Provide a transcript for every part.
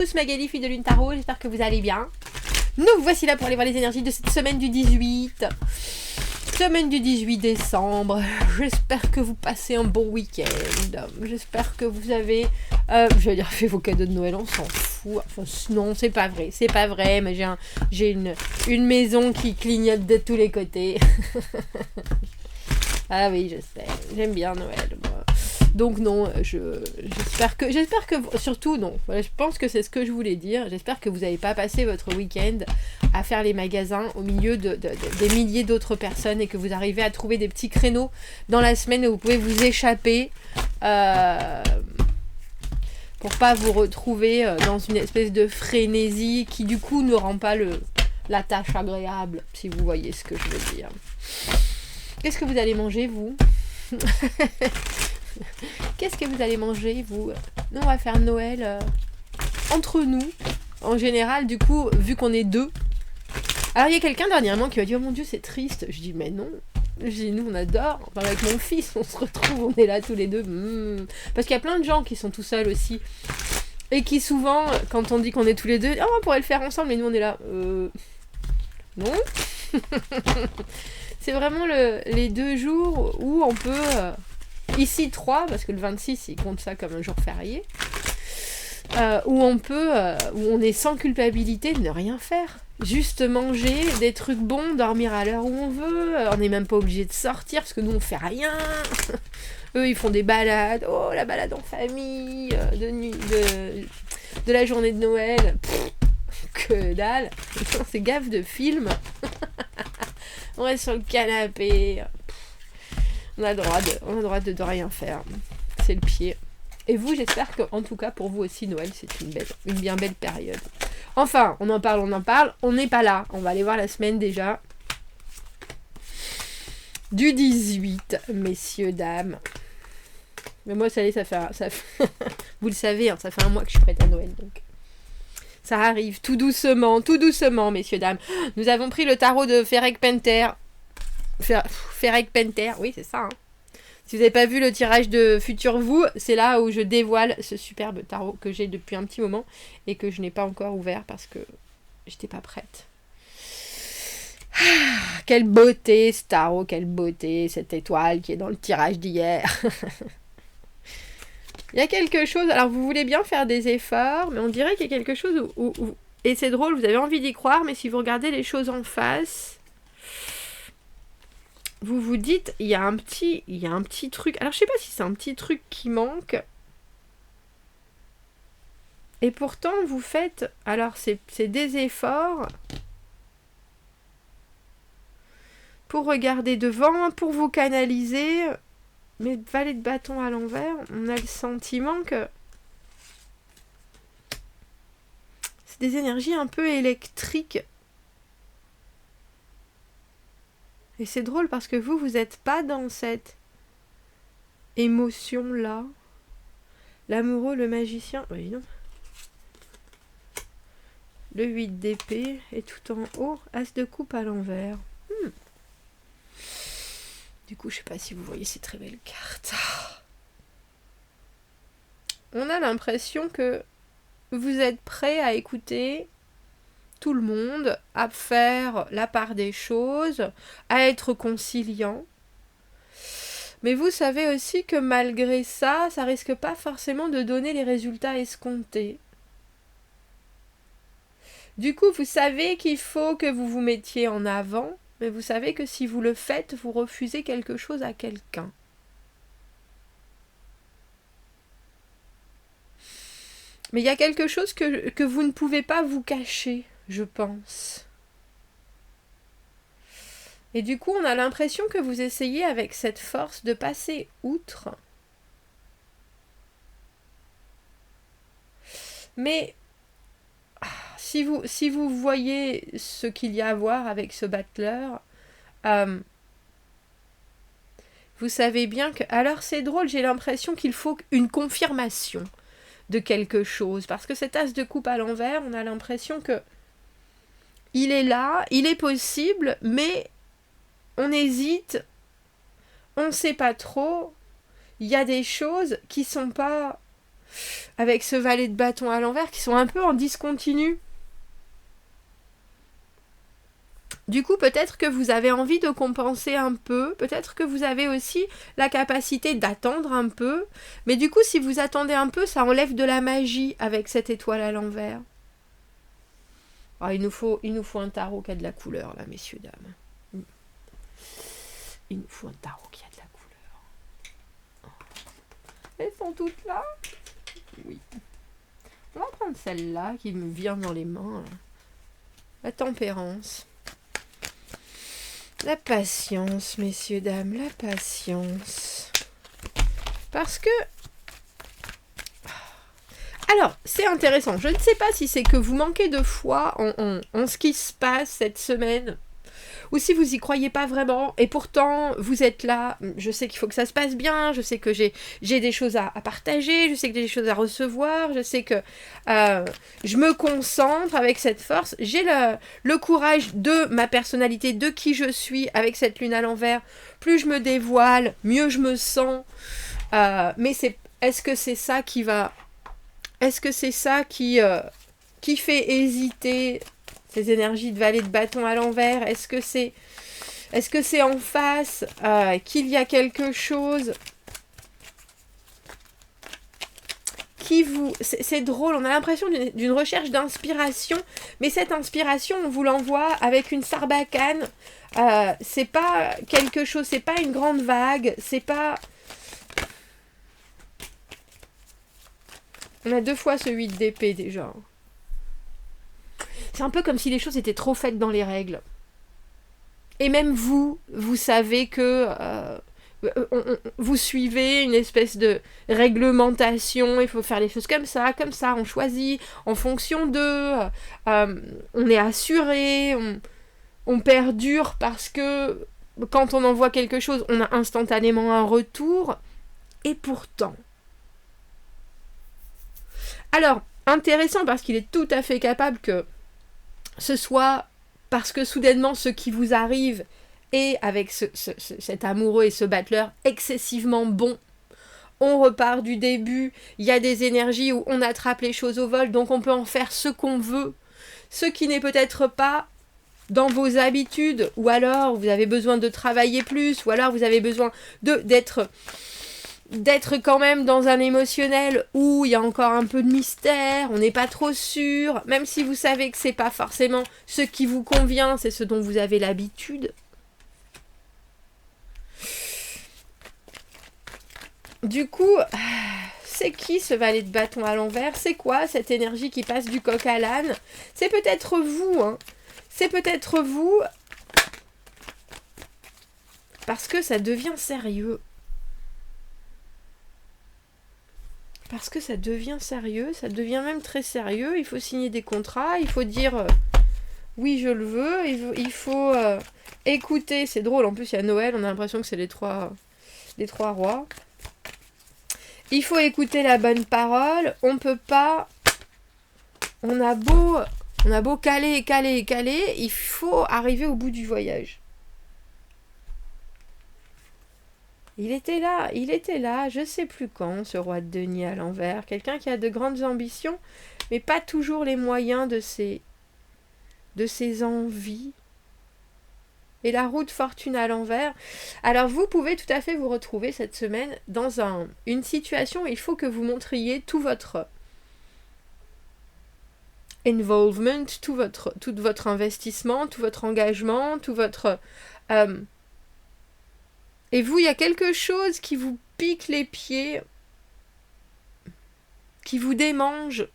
Tous Magali, fille de Lune Tarot, j'espère que vous allez bien. Nous voici là pour aller voir les énergies de cette semaine du 18. Semaine du 18 décembre. J'espère que vous passez un bon week-end. J'espère que vous avez... je vais dire, fait vos cadeaux de Noël, on s'en fout. Enfin, non, c'est pas vrai. C'est pas vrai, mais j'ai une maison qui clignote de tous les côtés. Ah oui, je sais. J'aime bien Noël, moi. Donc non, j'espère que surtout non, voilà, je pense que c'est ce que je voulais dire, j'espère que vous n'avez pas passé votre week-end à faire les magasins au milieu des milliers d'autres personnes et que vous arrivez à trouver des petits créneaux dans la semaine où vous pouvez vous échapper pour pas vous retrouver dans une espèce de frénésie qui du coup ne rend pas la tâche agréable, si vous voyez ce que je veux dire. Qu'est-ce que vous allez manger, vous? Qu'est-ce que vous allez manger, vous? Nous, on va faire Noël entre nous. En général, du coup, vu qu'on est deux. Alors, il y a quelqu'un dernièrement qui m'a dit « Oh mon Dieu, c'est triste !» Je dis « Mais non !» Je dis « Nous, on adore. Enfin, avec mon fils, on se retrouve, on est là tous les deux. Parce qu'il y a plein de gens qui sont tout seuls aussi. Et qui souvent, quand on dit qu'on est tous les deux, « Oh, on pourrait le faire ensemble. » Et nous, on est là. Non. C'est vraiment les 2 jours où on peut... ici 3, parce que le 26, il compte ça comme un jour férié. Où on est sans culpabilité de ne rien faire. Juste manger des trucs bons, dormir à l'heure où on veut. On n'est même pas obligé de sortir, parce que nous, on fait rien. Eux, ils font des balades. Oh, la balade en famille, de la journée de Noël. Pff, que dalle. C'est gaffe de film. On reste sur le canapé. On a le droit de rien faire. C'est le pied. Et vous, j'espère que, en tout cas, pour vous aussi, Noël, c'est une bien belle période. Enfin, on en parle. On n'est pas là. On va aller voir la semaine déjà. Du 18, messieurs, dames. Mais moi, ça fait vous le savez, hein, ça fait 1 mois que je suis prête à Noël, donc... Ça arrive tout doucement, messieurs, dames. Nous avons pris le tarot de Ferrec Penter. Ferrec Penter, oui, c'est ça. Hein. Si vous n'avez pas vu le tirage de Futur Vous, c'est là où je dévoile ce superbe tarot que j'ai depuis un petit moment et que je n'ai pas encore ouvert parce que j'étais pas prête. Ah, quelle beauté ce tarot, quelle beauté, cette étoile qui est dans le tirage d'hier. Il y a quelque chose, alors vous voulez bien faire des efforts, mais on dirait qu'il y a quelque chose où et c'est drôle, vous avez envie d'y croire, mais si vous regardez les choses en face, vous vous dites, il y a un petit truc, alors je sais pas si c'est un petit truc qui manque, et pourtant vous faites, alors c'est des efforts pour regarder devant, pour vous canaliser. Mais valet de bâton à l'envers, on a le sentiment que c'est des énergies un peu électriques. Et c'est drôle parce que vous n'êtes pas dans cette émotion-là. L'amoureux, le magicien, oui, non. Le 8 d'épée et tout en haut, as de coupe à l'envers. Du coup, je sais pas si vous voyez ces très belles cartes. On a l'impression que vous êtes prêt à écouter tout le monde, à faire la part des choses, à être conciliant. Mais vous savez aussi que malgré ça, ça risque pas forcément de donner les résultats escomptés. Du coup, vous savez qu'il faut que vous vous mettiez en avant, mais vous savez que si vous le faites, vous refusez quelque chose à quelqu'un. Mais il y a quelque chose que vous ne pouvez pas vous cacher, je pense. Et du coup, on a l'impression que vous essayez avec cette force de passer outre. Mais si vous voyez ce qu'il y a à voir avec ce battleur, vous savez bien que... Alors c'est drôle, j'ai l'impression qu'il faut une confirmation de quelque chose. Parce que cet as de coupe à l'envers, on a l'impression que il est là, il est possible, mais on hésite, on ne sait pas trop. Il y a des choses qui sont pas... avec ce valet de bâton à l'envers qui sont un peu en discontinu. Du coup, peut-être que vous avez envie de compenser un peu, peut-être que vous avez aussi la capacité d'attendre un peu, mais du coup, si vous attendez un peu, ça enlève de la magie avec cette étoile à l'envers. Ah, il nous faut un tarot qui a de la couleur, là, messieurs, dames. Il nous faut un tarot qui a de la couleur. Elles sont toutes là? Oui. On va prendre celle-là qui me vient dans les mains. La tempérance. La patience, messieurs, dames, la patience. Parce que... Alors, c'est intéressant. Je ne sais pas si c'est que vous manquez de foi en ce qui se passe cette semaine, ou si vous y croyez pas vraiment, et pourtant, vous êtes là. Je sais qu'il faut que ça se passe bien, je sais que j'ai des choses à partager, je sais que j'ai des choses à recevoir, je sais que je me concentre avec cette force. J'ai le courage de ma personnalité, de qui je suis avec cette lune à l'envers. Plus je me dévoile, mieux je me sens. Mais est-ce que c'est ça qui va... Est-ce que c'est ça qui fait hésiter ces énergies de valet de bâton à l'envers? Est-ce que c'est en face qu'il y a quelque chose qui vous... C'est drôle, on a l'impression d'une recherche d'inspiration, mais cette inspiration, on vous l'envoie avec une sarbacane. C'est pas quelque chose, c'est pas une grande vague, c'est pas... On a 2 fois ce 8 d'épée déjà. C'est un peu comme si les choses étaient trop faites dans les règles. Et même vous savez que vous suivez une espèce de réglementation, il faut faire les choses comme ça, on choisit en fonction d'eux, on est assuré, on perdure parce que quand on envoie quelque chose, on a instantanément un retour, et pourtant... Alors, intéressant parce qu'il est tout à fait capable que ce soit parce que soudainement ce qui vous arrive est avec cet amoureux et ce battleur excessivement bon. On repart du début, il y a des énergies où on attrape les choses au vol, donc on peut en faire ce qu'on veut. Ce qui n'est peut-être pas dans vos habitudes, ou alors vous avez besoin de travailler plus, ou alors vous avez besoin d'être quand même dans un émotionnel où il y a encore un peu de mystère, on n'est pas trop sûr, même si vous savez que c'est pas forcément ce qui vous convient, c'est ce dont vous avez l'habitude. Du coup, c'est qui ce valet de bâton à l'envers? C'est quoi cette énergie qui passe du coq à l'âne? C'est peut-être vous, hein. C'est peut-être vous, parce que ça devient sérieux. Parce que ça devient sérieux, ça devient même très sérieux, il faut signer des contrats, il faut dire oui je le veux, il faut écouter, c'est drôle, en plus il y a Noël, on a l'impression que c'est les trois rois. Il faut écouter la bonne parole, on peut pas, on a beau caler, il faut arriver au bout du voyage. Il était là, je sais plus quand, ce roi de denier à l'envers. Quelqu'un qui a de grandes ambitions, mais pas toujours les moyens de ses envies. Et la roue de fortune à l'envers. Alors vous pouvez tout à fait vous retrouver cette semaine dans une situation où il faut que vous montriez tout votre involvement, tout votre investissement, tout votre engagement, tout votre... Et vous, il y a quelque chose qui vous pique les pieds, qui vous démange.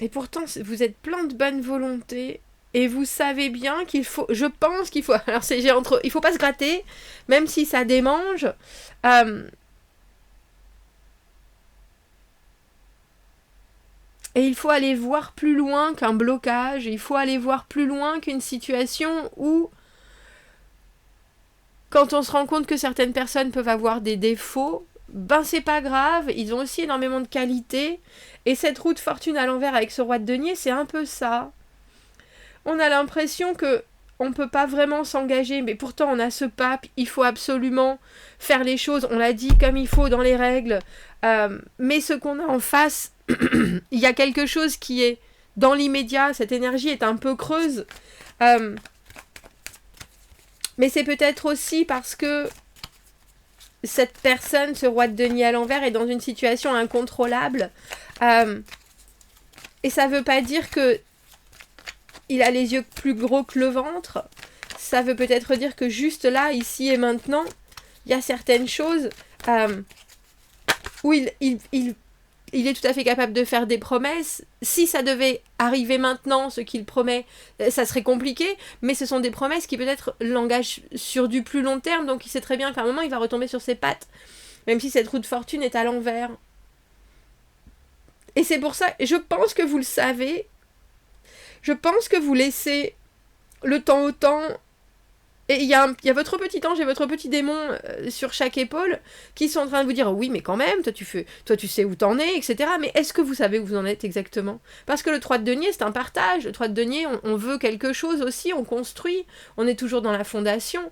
Et pourtant, vous êtes plein de bonne volonté. Et vous savez bien qu'il faut... Je pense qu'il faut... Alors, il faut pas se gratter, même si ça démange. Et il faut aller voir plus loin qu'un blocage, il faut aller voir plus loin qu'une situation où, quand on se rend compte que certaines personnes peuvent avoir des défauts, ben c'est pas grave, ils ont aussi énormément de qualités, et cette roue de fortune à l'envers avec ce roi de denier, c'est un peu ça. On a l'impression que on peut pas vraiment s'engager, mais pourtant on a ce pape, il faut absolument faire les choses, on l'a dit, comme il faut dans les règles. Mais ce qu'on a en face, il y a quelque chose qui est dans l'immédiat, cette énergie est un peu creuse. Mais c'est peut-être aussi parce que cette personne, ce roi de denier à l'envers, est dans une situation incontrôlable. Et ça veut pas dire que il a les yeux plus gros que le ventre. Ça veut peut-être dire que juste là, ici et maintenant, il y a certaines choses où il est tout à fait capable de faire des promesses. Si ça devait arriver maintenant, ce qu'il promet, ça serait compliqué, mais ce sont des promesses qui peut-être l'engagent sur du plus long terme, donc il sait très bien qu'à un moment, il va retomber sur ses pattes, même si cette roue de fortune est à l'envers. Et c'est pour ça, je pense que vous le savez, je pense que vous laissez le temps au temps. Et il y a votre petit ange et votre petit démon sur chaque épaule qui sont en train de vous dire « Oui, mais quand même, toi tu sais où t'en es, etc. » Mais est-ce que vous savez où vous en êtes exactement? Parce que le 3 de denier, c'est un partage. Le 3 de denier, on veut quelque chose aussi, on construit. On est toujours dans la fondation.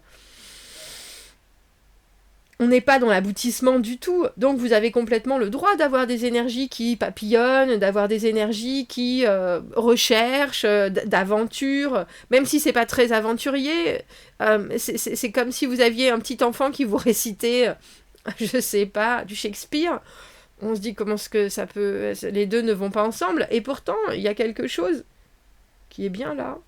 On n'est pas dans l'aboutissement du tout. Donc vous avez complètement le droit d'avoir des énergies qui papillonnent, d'avoir des énergies qui recherchent, d'aventure, même si c'est pas très aventurier. C'est comme si vous aviez un petit enfant qui vous récitait, je sais pas, du Shakespeare. On se dit comment est-ce que ça peut... Les deux ne vont pas ensemble. Et pourtant, il y a quelque chose qui est bien là.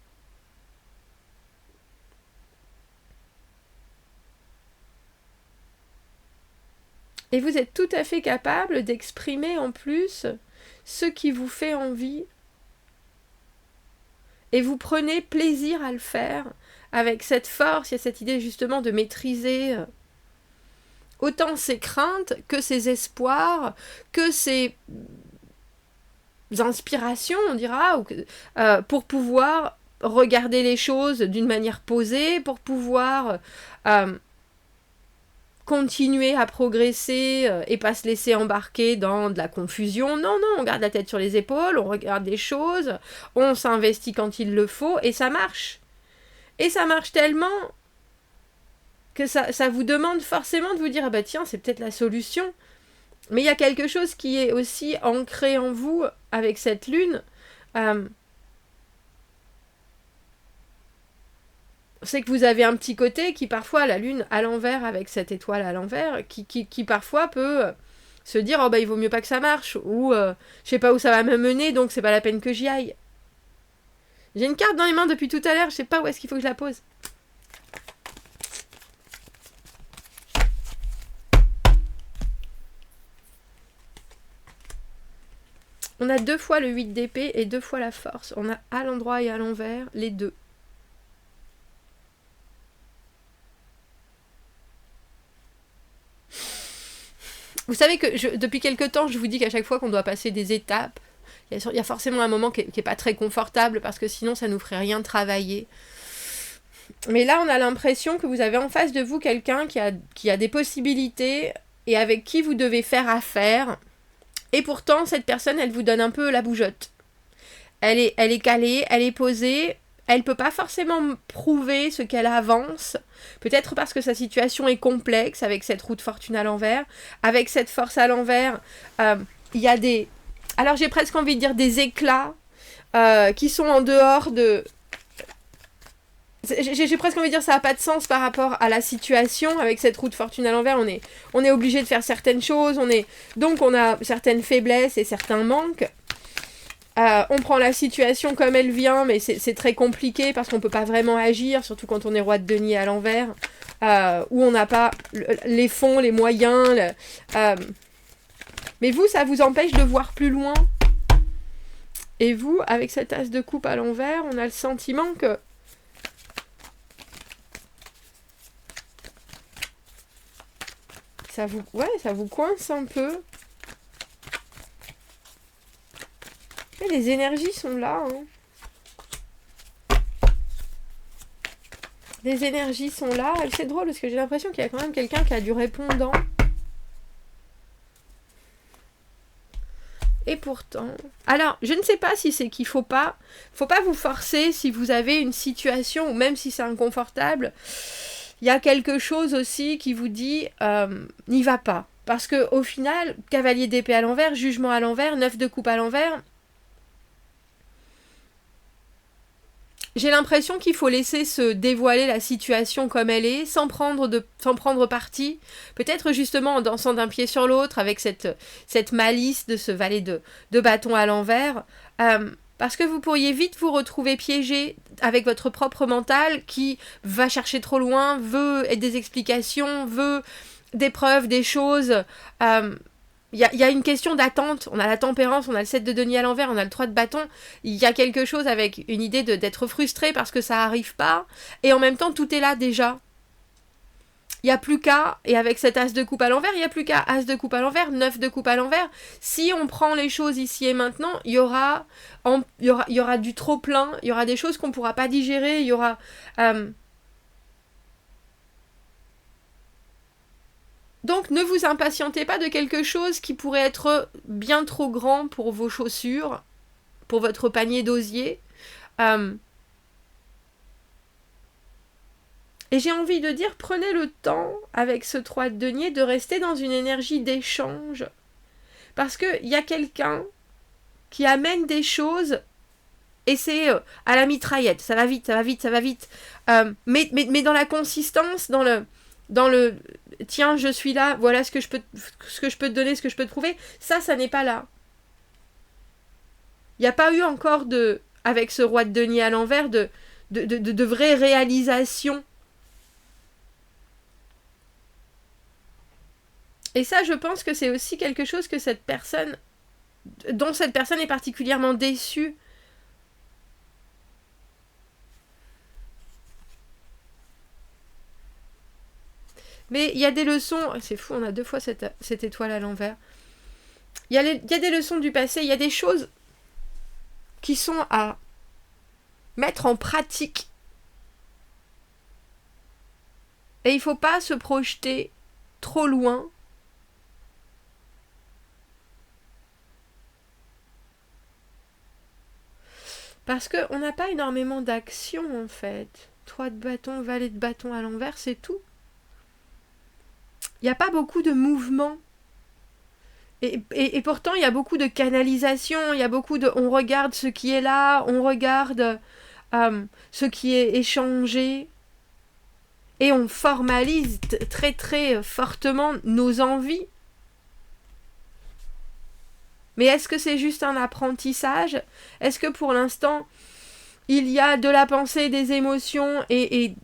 Et vous êtes tout à fait capable d'exprimer en plus ce qui vous fait envie. Et vous prenez plaisir à le faire avec cette force, il y a cette idée justement de maîtriser autant ses craintes que ses espoirs, que ses inspirations, on dira, pour pouvoir regarder les choses d'une manière posée, pour pouvoir... continuer à progresser et pas se laisser embarquer dans de la confusion. Non, on garde la tête sur les épaules, on regarde les choses, on s'investit quand il le faut, et ça marche. Et ça marche tellement que ça vous demande forcément de vous dire « Ah bah tiens, c'est peut-être la solution ». Mais il y a quelque chose qui est aussi ancré en vous avec cette lune. C'est que vous avez un petit côté qui parfois, la lune à l'envers avec cette étoile à l'envers, qui parfois peut se dire « Oh bah il vaut mieux pas que ça marche » ou je sais pas où ça va me mener, donc c'est pas la peine que j'y aille. J'ai une carte dans les mains depuis tout à l'heure, je sais pas où est-ce qu'il faut que je la pose. On a 2 fois le 8 d'épée et 2 fois la force. On a à l'endroit et à l'envers, les deux. Vous savez que depuis quelque temps, je vous dis qu'à chaque fois qu'on doit passer des étapes, il y a forcément un moment qui est pas très confortable parce que sinon ça nous ferait rien travailler. Mais là, on a l'impression que vous avez en face de vous quelqu'un qui a des possibilités et avec qui vous devez faire affaire. Et pourtant, cette personne, elle vous donne un peu la bougeotte. Elle est calée, elle est posée. Elle peut pas forcément prouver ce qu'elle avance, peut-être parce que sa situation est complexe avec cette roue de fortune à l'envers, avec cette force à l'envers, il y a des... Alors j'ai presque envie de dire des éclats qui sont en dehors de... J'ai presque envie de dire ça n'a pas de sens par rapport à la situation. Avec cette roue de fortune à l'envers, on est obligé de faire certaines choses, donc on a certaines faiblesses et certains manques. On prend la situation comme elle vient, mais c'est très compliqué parce qu'on ne peut pas vraiment agir, surtout quand on est roi de denier à l'envers, où on n'a pas les fonds, les moyens. Mais vous, ça vous empêche de voir plus loin. Et vous, avec cette as de coupe à l'envers, on a le sentiment que ça vous coince un peu. Mais les énergies sont là. Les énergies sont là. C'est drôle parce que j'ai l'impression qu'il y a quand même quelqu'un qui a du répondant. Et pourtant... Alors, je ne sais pas si c'est qu'il faut pas vous forcer si vous avez une situation, ou même si c'est inconfortable. Il y a quelque chose aussi qui vous dit n'y va pas. Parce que au final, cavalier d'épée à l'envers, jugement à l'envers, 9 de coupe à l'envers, j'ai l'impression qu'il faut laisser se dévoiler la situation comme elle est, sans prendre parti. Peut-être justement en dansant d'un pied sur l'autre, avec cette malice de ce valet de bâton à l'envers. Parce que vous pourriez vite vous retrouver piégé avec votre propre mental qui va chercher trop loin, veut des explications, veut des preuves, des choses. Il y a une question d'attente. On a la tempérance, on a le 7 de denier à l'envers, on a le 3 de bâton. Il y a quelque chose avec une idée d'être frustré parce que ça n'arrive pas. Et en même temps, tout est là déjà. Il n'y a plus qu'à, et avec cet as de coupe à l'envers, il n'y a plus qu'à as de coupe à l'envers, 9 de coupe à l'envers. Si on prend les choses ici et maintenant, il y aura du trop plein, il y aura des choses qu'on ne pourra pas digérer, il y aura... Donc ne vous impatientez pas de quelque chose qui pourrait être bien trop grand pour vos chaussures, pour votre panier d'osier. Et j'ai envie de dire, prenez le temps, avec ce 3 de denier, de rester dans une énergie d'échange. Parce qu'il y a quelqu'un qui amène des choses, et c'est à la mitraillette. Ça va vite, ça va vite, ça va vite. Mais dans la consistance, dans le tiens, je suis là, voilà ce que je peux te donner, ce que je peux te prouver, ça n'est pas là. Il n'y a pas eu encore avec ce roi de denier à l'envers, de vraie réalisation. Et ça, je pense que c'est aussi quelque chose que dont cette personne est particulièrement déçue. Mais il y a des leçons... C'est fou, on a 2 fois cette étoile à l'envers. Il y a des leçons du passé, il y a des choses qui sont à mettre en pratique. Et il ne faut pas se projeter trop loin. Parce qu'on n'a pas énormément d'action, en fait. 3 de bâton, valet de bâton à l'envers, c'est tout. Il n'y a pas beaucoup de mouvement. Et pourtant, il y a beaucoup de canalisation, il y a beaucoup de... On regarde ce qui est là, on regarde ce qui est échangé. Et on formalise très très fortement nos envies. Mais est-ce que c'est juste un apprentissage ? Est-ce que pour l'instant, il y a de la pensée, des émotions et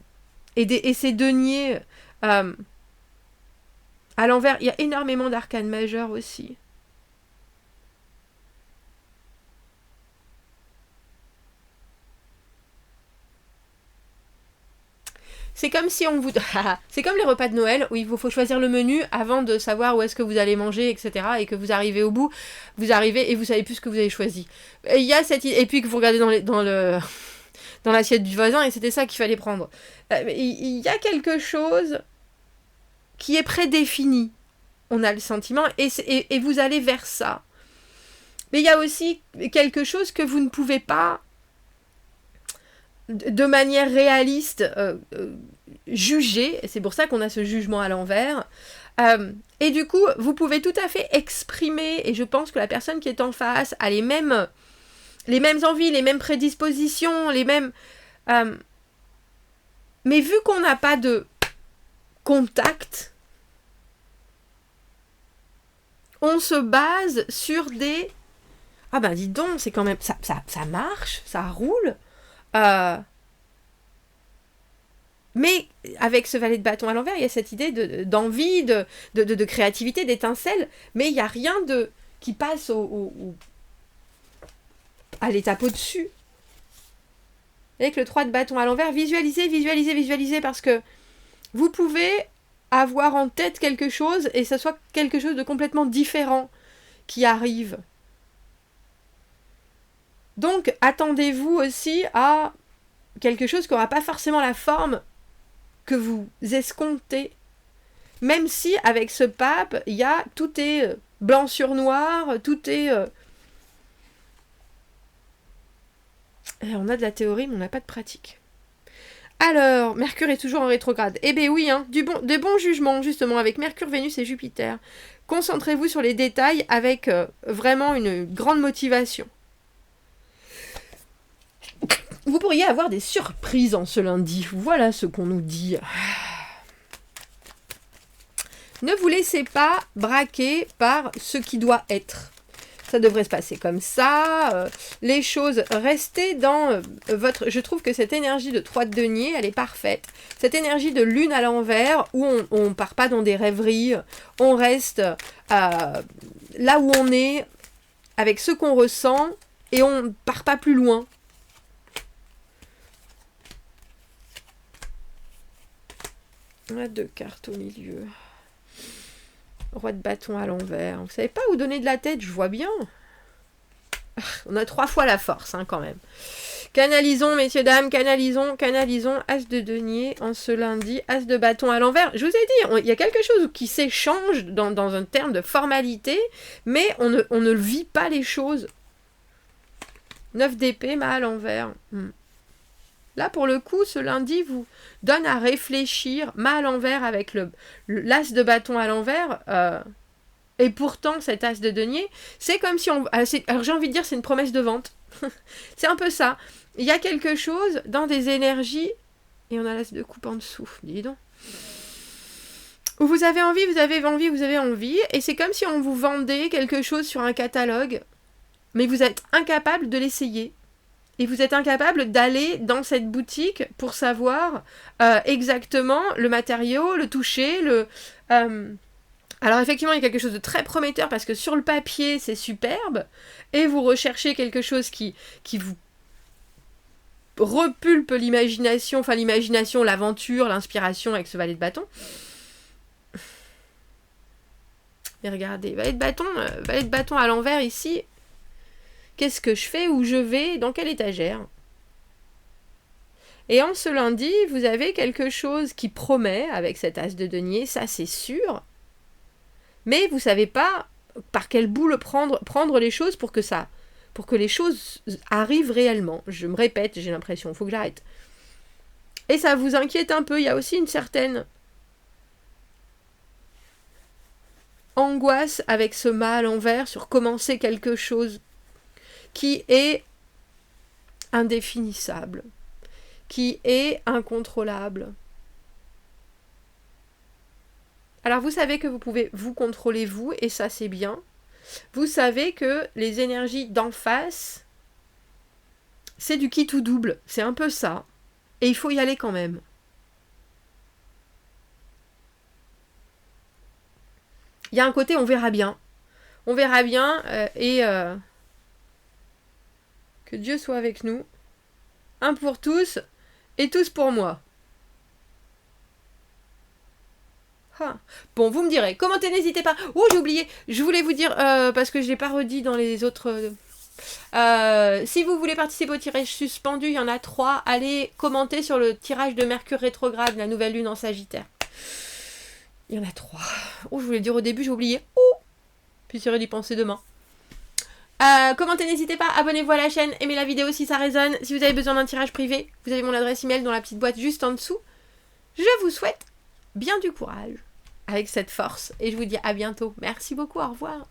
ces deniers à l'envers, il y a énormément d'arcanes majeures aussi. C'est comme si on vous... c'est comme les repas de Noël où il faut choisir le menu avant de savoir où est-ce que vous allez manger, etc. Et que vous arrivez au bout, vous arrivez et vous savez plus ce que vous avez choisi. Et il y a et puis que vous regardez dans l'assiette du voisin et c'était ça qu'il fallait prendre. Il y a quelque chose qui est prédéfini. On a le sentiment et vous allez vers ça. Mais il y a aussi quelque chose que vous ne pouvez pas de manière réaliste juger, et c'est pour ça qu'on a ce jugement à l'envers, et du coup vous pouvez tout à fait exprimer, et je pense que la personne qui est en face a les mêmes envies, les mêmes prédispositions, les mêmes mais vu qu'on n'a pas de contact, on se base sur des ah ben dis donc, c'est quand même ça marche, ça roule. Mais avec ce valet de bâton à l'envers, il y a cette idée d'envie, de créativité, d'étincelle, mais il n'y a rien qui passe à l'étape au-dessus. Avec le 3 de bâton à l'envers, visualisez, parce que vous pouvez avoir en tête quelque chose et ça soit quelque chose de complètement différent qui arrive. Donc, attendez-vous aussi à quelque chose qui n'aura pas forcément la forme que vous escomptez. Même si, avec ce pape, tout est blanc sur noir, tout est On a de la théorie, mais on n'a pas de pratique. Alors, Mercure est toujours en rétrograde. Eh bien oui, hein, de bons jugements, justement, avec Mercure, Vénus et Jupiter. Concentrez-vous sur les détails avec vraiment une grande motivation. Vous pourriez avoir des surprises en ce lundi. Voilà ce qu'on nous dit. Ne vous laissez pas braquer par ce qui doit être. Ça devrait se passer comme ça. Les choses, restez dans votre... Je trouve que cette énergie de 3 de denier, elle est parfaite. Cette énergie de lune à l'envers, où on ne part pas dans des rêveries, on reste là où on est, avec ce qu'on ressent, et on ne part pas plus loin. On a 2 cartes au milieu. Roi de bâton à l'envers. Vous savez pas où donner de la tête, je vois bien. On a 3 fois la force, hein, quand même. Canalisons, messieurs, dames, canalisons. As de denier en ce lundi. As de bâton à l'envers. Je vous ai dit, il y a quelque chose qui s'échange dans un terme de formalité, mais on ne vit pas les choses. 9 d'épée, mât à l'envers. Là, pour le coup, ce lundi vous donne à réfléchir, mât à l'envers avec l'as de bâton à l'envers. Et pourtant, cet as de denier, c'est comme si on... Alors, j'ai envie de dire, c'est une promesse de vente. C'est un peu ça. Il y a quelque chose dans des énergies... Et on a l'as de coupe en dessous, dis donc. Où vous avez envie, vous avez envie, vous avez envie. Et c'est comme si on vous vendait quelque chose sur un catalogue, mais vous êtes incapable de l'essayer. Et vous êtes incapable d'aller dans cette boutique pour savoir exactement le matériau, le toucher, Alors effectivement, il y a quelque chose de très prometteur parce que sur le papier, c'est superbe. Et vous recherchez quelque chose qui vous repulpe l'imagination, enfin l'imagination, l'aventure, l'inspiration avec ce valet de bâton. Mais regardez, valet de bâton à l'envers ici... Qu'est-ce que je fais, où je vais, dans quelle étagère? Et en ce lundi, vous avez quelque chose qui promet avec cet as de denier, ça c'est sûr. Mais vous ne savez pas par quel bout le prendre les choses pour que les choses arrivent réellement. Je me répète, j'ai l'impression, il faut que j'arrête. Et ça vous inquiète un peu, il y a aussi une certaine angoisse avec ce mât à l'envers sur commencer quelque chose qui est indéfinissable, qui est incontrôlable. Alors vous savez que vous pouvez vous contrôler vous, et ça c'est bien. Vous savez que les énergies d'en face, c'est du qui tout double, c'est un peu ça. Et il faut y aller quand même. Il y a un côté on verra bien. On verra bien que Dieu soit avec nous. Un pour tous et tous pour moi. Ah. Bon, vous me direz, commentez, n'hésitez pas. Oh, j'ai oublié, je voulais vous dire, parce que je ne l'ai pas redit dans les autres... si vous voulez participer au tirage suspendu, il y en a 3. Allez commenter sur le tirage de Mercure rétrograde, la nouvelle lune en Sagittaire. Il y en a 3. Oh, je voulais dire au début, j'ai oublié. Oh, puis j'aurais d'y penser demain. Commentez, n'hésitez pas, abonnez-vous à la chaîne, aimez la vidéo si ça résonne. Si vous avez besoin d'un tirage privé, vous avez mon adresse email dans la petite boîte juste en dessous. Je vous souhaite bien du courage avec cette force et je vous dis à bientôt. Merci beaucoup, au revoir.